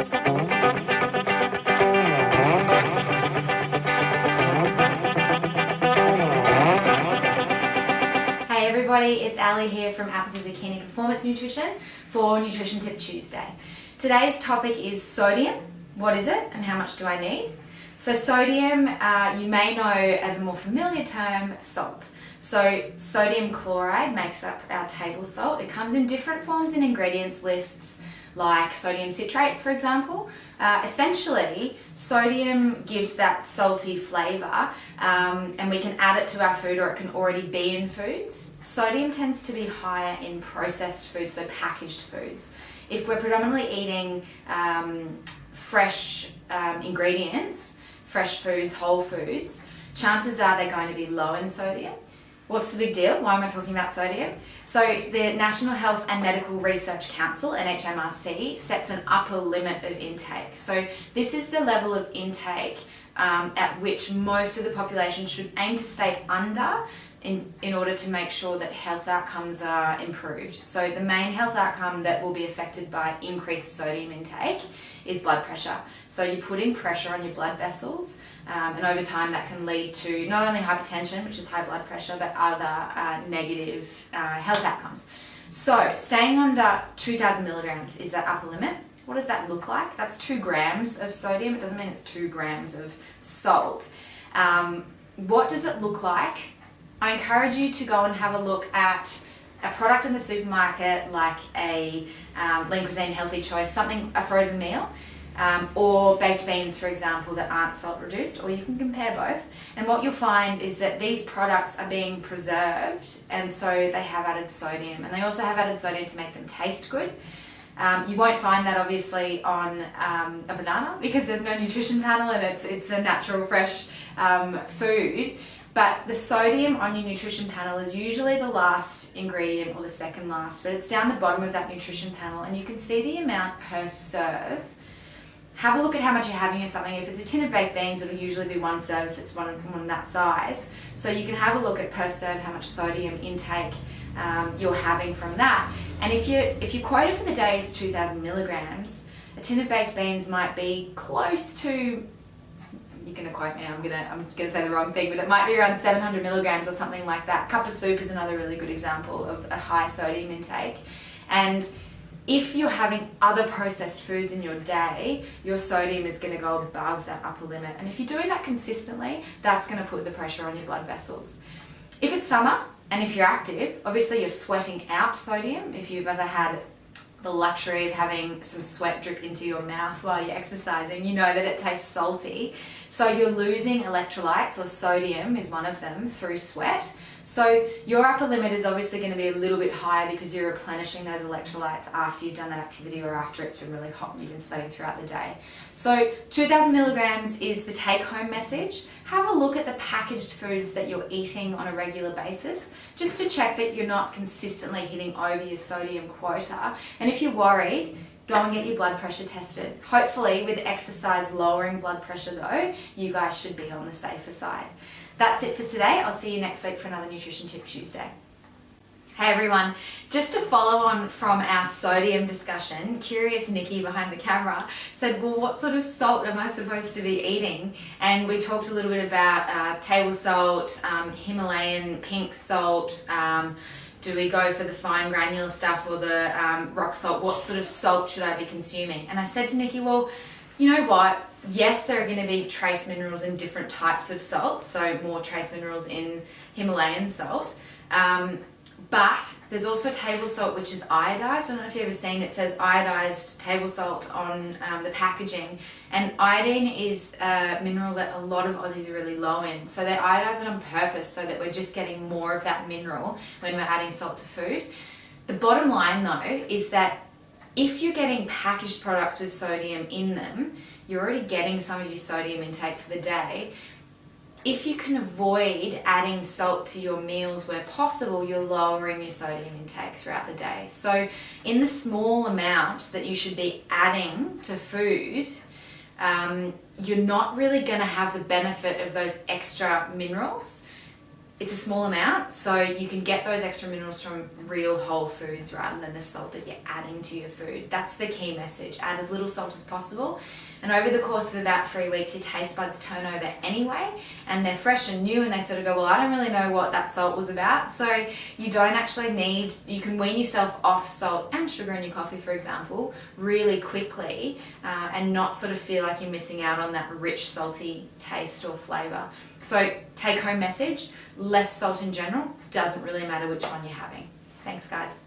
Hey everybody, it's Ali here from Apples to Zucchini Performance Nutrition for Nutrition Tip Tuesday. Today's topic is sodium. What is it and how much do I need? So sodium, you may know as a more familiar term, salt. So sodium chloride makes up our table salt. It comes in different forms in ingredients lists, like sodium citrate, for example. Essentially, sodium gives that salty flavour, and we can add it to our food, or it can already be in foods. Sodium tends to be higher in processed foods, so packaged foods. If we're predominantly eating fresh ingredients, fresh foods, whole foods, chances are they're going to be low in sodium. What's the big deal? Why am I talking about sodium? So the National Health and Medical Research Council, NHMRC, sets an upper limit of intake. So this is the level of intake at which most of the population should aim to stay under in order to make sure that health outcomes are improved. So the main health outcome that will be affected by increased sodium intake is blood pressure. So you're putting pressure on your blood vessels, and over time that can lead to not only hypertension, which is high blood pressure, but other negative health outcomes. So staying under 2,000 milligrams is that upper limit. What does that look like? That's 2 grams of sodium. It doesn't mean it's 2 grams of salt. What does it look like? I encourage you to go and have a look at a product in the supermarket, like a Lean Cuisine Healthy Choice, a frozen meal, or baked beans, for example, that aren't salt reduced, or you can compare both. And what you'll find is that these products are being preserved, and so they have added sodium, and they also have added sodium to make them taste good. You won't find that obviously on a banana, because there's no nutrition panel and it's a natural fresh food. But the sodium on your nutrition panel is usually the last ingredient or the second last, but it's down the bottom of that nutrition panel, and you can see the amount per serve. Have a look at how much you're having of something. If it's a tin of baked beans, it'll usually be 1 serve if it's one that size. So you can have a look at per serve how much sodium intake you're having from that. And if you quoted for the day is 2,000 milligrams, a tin of baked beans might be close to, you're going to quote me, I'm just going to say the wrong thing, but it might be around 700 milligrams or something like that. Cup of soup is another really good example of a high sodium intake. And if you're having other processed foods in your day, your sodium is going to go above that upper limit. And if you're doing that consistently, that's going to put the pressure on your blood vessels. If it's summer and if you're active, obviously you're sweating out sodium. If you've ever had the luxury of having some sweat drip into your mouth while you're exercising, you know that it tastes salty. So you're losing electrolytes, or sodium is one of them, through sweat. So your upper limit is obviously going to be a little bit higher because you're replenishing those electrolytes after you've done that activity, or after it's been really hot and you've been sweating throughout the day. So 2,000 milligrams is the take-home message. Have a look at the packaged foods that you're eating on a regular basis, just to check that you're not consistently hitting over your sodium quota. And if you're worried, go and get your blood pressure tested. Hopefully with exercise lowering blood pressure though, you guys should be on the safer side. That's it for today. I'll see you next week for another Nutrition Tip Tuesday. Hey everyone, just to follow on from our sodium discussion, Curious Nikki behind the camera said, well, what sort of salt am I supposed to be eating? And we talked a little bit about table salt, Himalayan pink salt, do we go for the fine granular stuff or the rock salt? What sort of salt should I be consuming? And I said to Nikki, well, you know what? Yes, there are going to be trace minerals in different types of salt, so more trace minerals in Himalayan salt. But there's also table salt, which is iodized. I don't know if you've ever seen it says iodized table salt on the packaging. And iodine is a mineral that a lot of Aussies are really low in. So they iodize it on purpose so that we're just getting more of that mineral when we're adding salt to food. The bottom line though is that if you're getting packaged products with sodium in them, you're already getting some of your sodium intake for the day. If you can avoid adding salt to your meals where possible, you're lowering your sodium intake throughout the day. So in the small amount that you should be adding to food, you're not really going to have the benefit of those extra minerals. it's a small amount, so you can get those extra minerals from real whole foods rather than the salt that you're adding to your food. That's the key message. Add as little salt as possible. And over the course of about 3 weeks, your taste buds turn over anyway, and they're fresh and new, and they sort of go, well, I don't really know what that salt was about. So you don't actually need, you can wean yourself off salt and sugar in your coffee, for example, really quickly, and not sort of feel like you're missing out on that rich, salty taste or flavour. So take home message, less salt in general, doesn't really matter which one you're having. Thanks, guys.